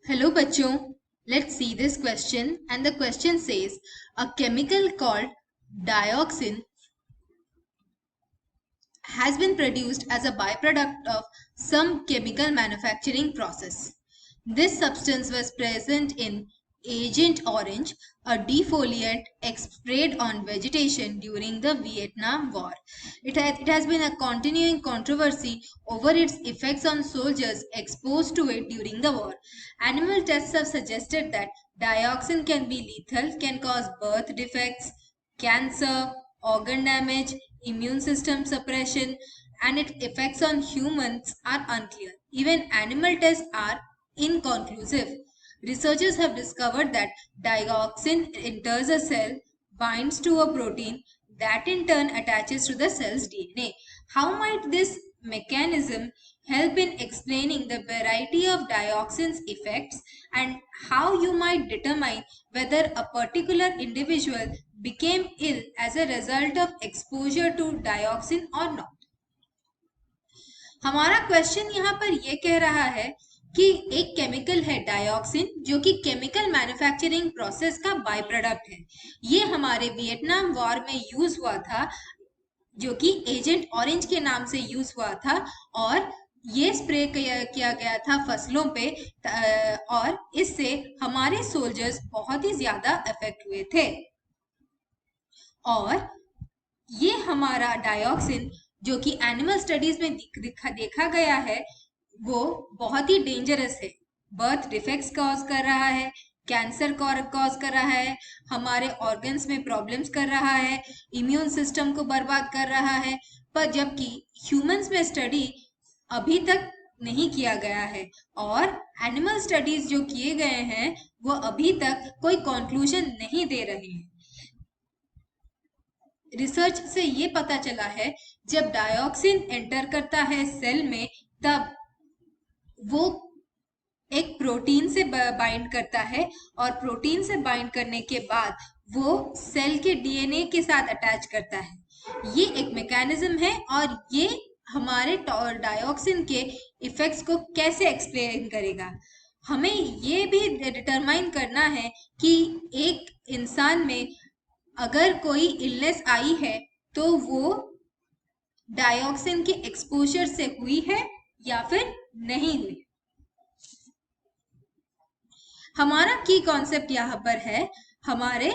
Hello bachcho, let's see this question, and the question says a chemical called dioxin has been produced as a byproduct of some chemical manufacturing process. This substance was present in Agent Orange, a defoliant sprayed on vegetation during the Vietnam War. It has been a continuing controversy over its effects on soldiers exposed to it during the war. Animal tests have suggested that dioxin can be lethal, can cause birth defects, cancer, organ damage, immune system suppression, and its effects on humans are unclear. Even animal tests are inconclusive. Researchers have discovered that dioxin enters a cell, binds to a protein that in turn attaches to the cell's DNA. How might this mechanism help in explaining the variety of dioxin's effects and how you might determine whether a particular individual became ill as a result of exposure to dioxin or not? हमारा question यहाँ पर यह कह रहा है कि एक chemical है डाइऑक्सिन जो कि केमिकल मैन्युफैक्चरिंग प्रोसेस का बाय प्रोडक्ट है। ये हमारे वियतनाम वॉर में यूज हुआ था, जो कि एजेंट ऑरेंज के नाम से यूज हुआ था, और ये स्प्रे किया गया था फसलों पे, और इससे हमारे सोल्जर्स बहुत ही ज्यादा अफेक्ट हुए थे। और ये हमारा डाइऑक्सिन जो कि एनिमल स्टडीज में देखा गया है वो बहुत ही डेंजरस है। बर्थ डिफेक्ट्स कॉज कर रहा है, कैंसर कॉज कर रहा है, हमारे ऑर्गन्स में प्रॉब्लम्स कर रहा है, इम्यून सिस्टम को बर्बाद कर रहा है, पर जबकि ह्यूमंस में स्टडी अभी तक नहीं किया गया है और एनिमल स्टडीज जो किए गए हैं वो अभी तक कोई कंक्लूजन नहीं दे रहे हैं। रिसर्च से ये पता चला है जब डाइऑक्सिन एंटर करता है सेल में तब वो एक प्रोटीन से बाइंड करता है और प्रोटीन से बाइंड करने के बाद वो सेल के डीएनए के साथ अटैच करता है। ये एक मैकेनिज्म है और ये हमारे डाइऑक्सिन के इफेक्ट्स को कैसे एक्सप्लेन करेगा। हमें ये भी डिटरमाइन करना है कि एक इंसान में अगर कोई इलनेस आई है तो वो डाइऑक्सिन के एक्सपोजर से हुई है या फिर नहीं हुई। हमारा की कॉन्सेप्ट यहाँ पर है हमारे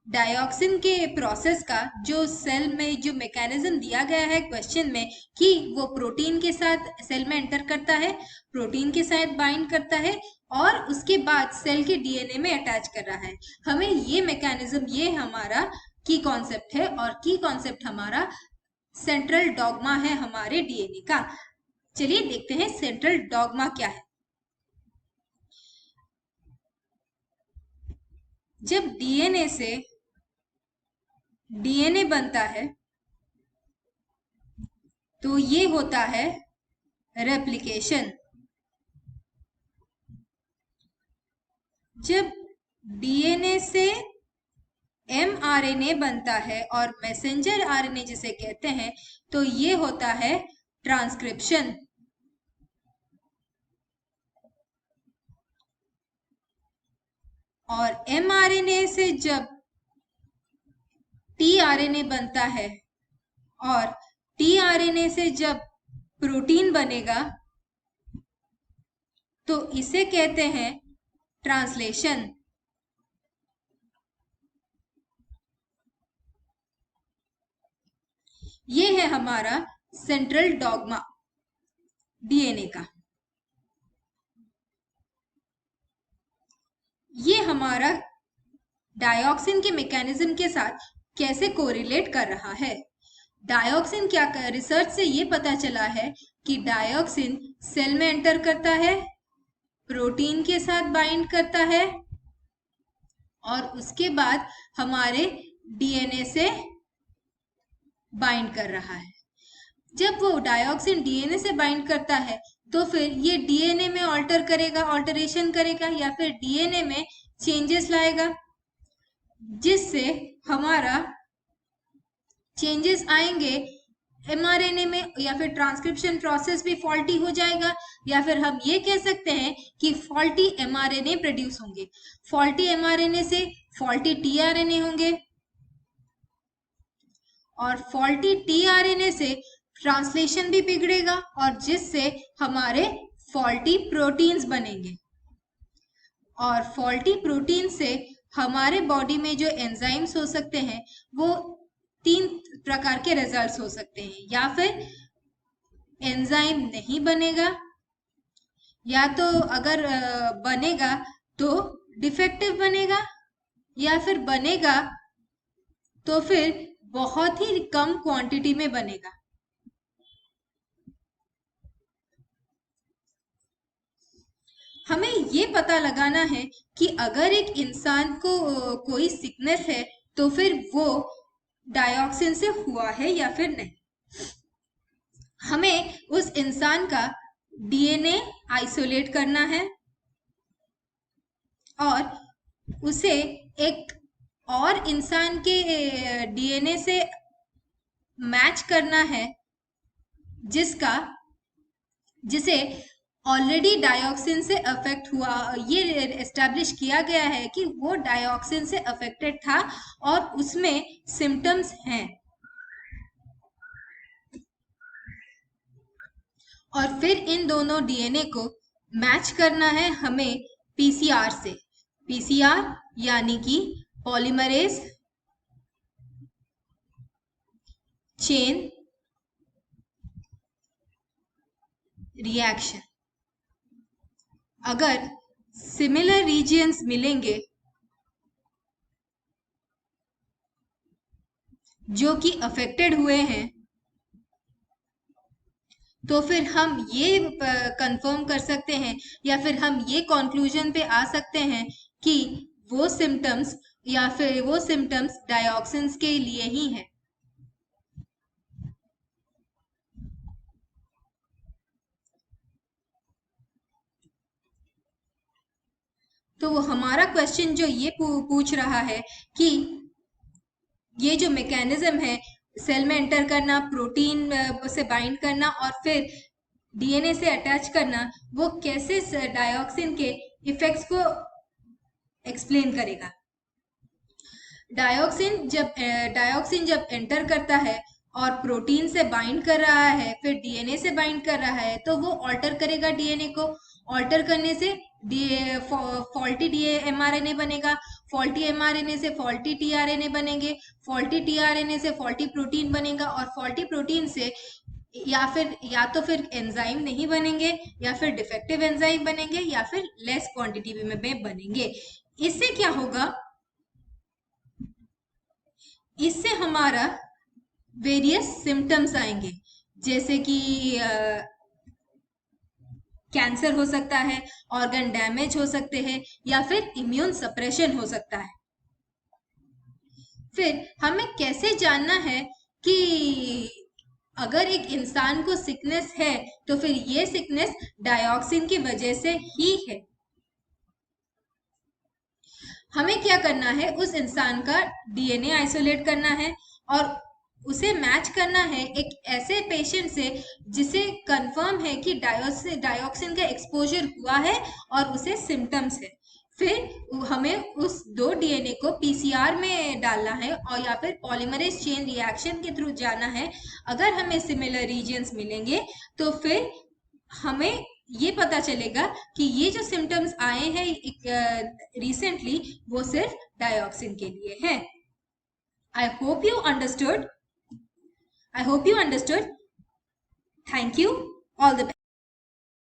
डाइऑक्सिन के प्रोसेस का, जो सेल में जो मैकेनिज्म दिया गया है क्वेश्चन में कि वो प्रोटीन के साथ सेल में एंटर करता है, प्रोटीन के साथ बाइंड करता है और उसके बाद सेल के डीएनए में अटैच कर रहा है। हमें ये मैकेनिज्म, ये हमारा की कॉन्सेप्ट है और की कॉन्सेप्ट हमारा सेंट्रल डॉगमा है हमारे डीएनए का। चलिए देखते हैं सेंट्रल डॉगमा क्या है। जब डीएनए से डीएनए बनता है तो ये होता है रेप्लिकेशन। जब डीएनए से एमआरएनए बनता है और मैसेंजर आरएनए जिसे कहते हैं तो ये होता है ट्रांसक्रिप्शन। और एमआरएनए से जब टीआरएनए बनता है और टीआरएनए से जब प्रोटीन बनेगा तो इसे कहते हैं ट्रांसलेशन। ये है हमारा सेंट्रल डॉगमा डीएनए का। ये हमारा डाइऑक्सिन के मैकेनिज्म के साथ कैसे कोरिलेट कर रहा है। डाइऑक्सिन क्या कर, रिसर्च से ये पता चला है कि डाइऑक्सिन सेल में एंटर करता है, प्रोटीन के साथ बाइंड करता है और उसके बाद हमारे डीएनए से बाइंड कर रहा है। जब वो डाइऑक्सिन डीएनए से बाइंड करता है तो फिर ये डीएनए में ऑल्टरेशन करेगा या फिर डीएनए में चेंजेस लाएगा, जिससे हमारा चेंजेस आएंगे mRNA में, या फिर ट्रांसक्रिप्शन प्रोसेस भी फॉल्टी हो जाएगा, या फिर हम ये कह सकते हैं कि फॉल्टी mRNA प्रोड्यूस होंगे। फॉल्टी mRNA से फॉल्टी tRNA होंगे, और फॉल्टी tRNA से ट्रांसलेशन भी बिगड़ेगा, और जिससे हमारे फॉल्टी प्रोटीन्स बनेंगे, और फॉल्टी प्रोटीन से हमारे बॉडी में जो एंजाइम्स हो सकते हैं वो 3 प्रकार के रिजल्ट्स हो सकते हैं। या फिर एंजाइम नहीं बनेगा, या तो अगर बनेगा तो डिफेक्टिव बनेगा, या फिर बनेगा तो फिर बहुत ही कम क्वांटिटी में बनेगा। हमें ये पता लगाना है कि अगर एक इंसान को कोई सिकनेस है तो फिर वो डायऑक्सिन से हुआ है या फिर नहीं। हमें उस इंसान का डीएनए आइसोलेट करना है और उसे एक और इंसान के डीएनए से मैच करना है जिसे ऑलरेडी डायऑक्सिन से अफेक्ट हुआ, ये एस्टैब्लिश किया गया है कि वो डायऑक्सिन से अफेक्टेड था और उसमें सिम्टम्स हैं। और फिर इन दोनों डीएनए को मैच करना है हमें पीसीआर से। पीसीआर यानी कि पॉलीमरेज चेन रिएक्शन। अगर सिमिलर रीजियंस मिलेंगे जो कि अफेक्टेड हुए हैं, तो फिर हम ये कंफर्म कर सकते हैं या फिर हम ये कंक्लूजन पे आ सकते हैं कि वो सिम्टम्स या फिर वो सिम्टम्स डायऑक्सिन्स के लिए ही हैं। तो हमारा क्वेश्चन जो ये पूछ रहा है कि ये जो मैकेनिज्म है सेल में एंटर करना, प्रोटीन से बाइंड करना और फिर डीएनए से अटैच करना, वो कैसे डायऑक्सिन के इफेक्ट्स को एक्सप्लेन करेगा। डायऑक्सिन जब एंटर करता है और प्रोटीन से बाइंड कर रहा है, फिर डीएनए से बाइंड कर रहा है, तो वो ऑल्टर करेगा डीएनए को। ऑल्टर करने से फॉल्टी एमआरएनए बनेगा, फॉल्टी एमआरएनए से फॉल्टी टीआरएनए बनेंगे, फॉल्टी टीआरएनए से फॉल्टी प्रोटीन बनेगा, और फॉल्टी प्रोटीन से या तो फिर एंजाइम नहीं बनेंगे, या फिर डिफेक्टिव एंजाइम बनेंगे, या फिर लेस क्वांटिटी में बनेंगे। इससे क्या होगा, इससे हमारा वेरियस सिम्टम्स आएंगे, जैसे कि कैंसर हो सकता है, ऑर्गन डैमेज हो सकते हैं, या फिर इम्यून सप्रेशन हो सकता है। फिर हमें कैसे जानना है कि अगर एक इंसान को सिकनेस है तो फिर ये सिकनेस डायऑक्सिन की वजह से ही है। हमें क्या करना है, उस इंसान का डीएनए आइसोलेट करना है और उसे मैच करना है एक ऐसे पेशेंट से जिसे कंफर्म है कि डायऑक्सिन का एक्सपोजर हुआ है और उसे सिम्टम्स है। फिर हमें उस 2 डीएनए को पीसीआर में डालना है और या फिर पॉलीमरेज चेन रिएक्शन के थ्रू जाना है। अगर हमें सिमिलर रीजन्स मिलेंगे तो फिर हमें ये पता चलेगा कि ये जो सिम्टम्स आए हैं रिसेंटली वो सिर्फ डायऑक्सिन के लिए है। I hope you understood. Thank you. All the best.